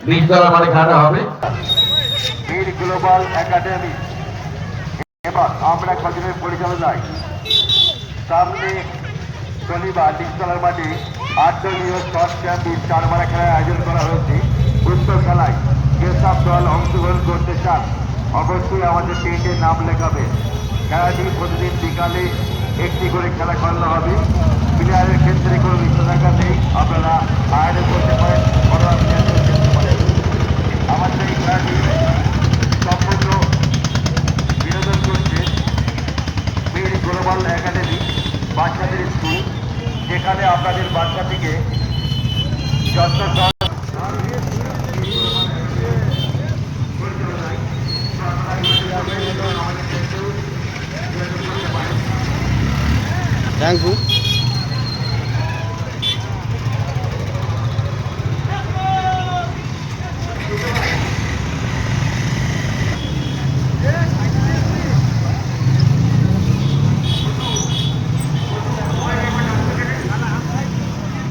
বীজতলা মানে খেলাটা হবে বীর গ্লোবাল একাডেমি। এবার আমরা কদিনের পরিচালনায় সামনে শনিবার বীজতলার মাঠে 8 দলীয় শর্ট চ্যাম্পিয়ন 4 মারা খেলার আয়োজন করা হয়েছে। উক্ত খেলায় যেসব দল অংশগ্রহণ করতে চান অবশ্যই আমাদের টেন্টে নাম লেখাবে। খেলাটি প্রতিদিন বিকালে একটি করে খেলা করানো হবে। প্লেয়ারের ক্ষেত্রে কোনো নিষেধাজ্ঞা নেই, আপনারা আয়োজন করতে পারেন, ঘরোয়া প্লেয়ার খেলতে পারেন। আমাদের এই খেলাটি সম্পূর্ণ বিনোদন করছে বীর গ্লোবাল একাডেমি বাচ্চাদের স্কুল, যেখানে আপনাদের বাচ্চা থেকে যত্ন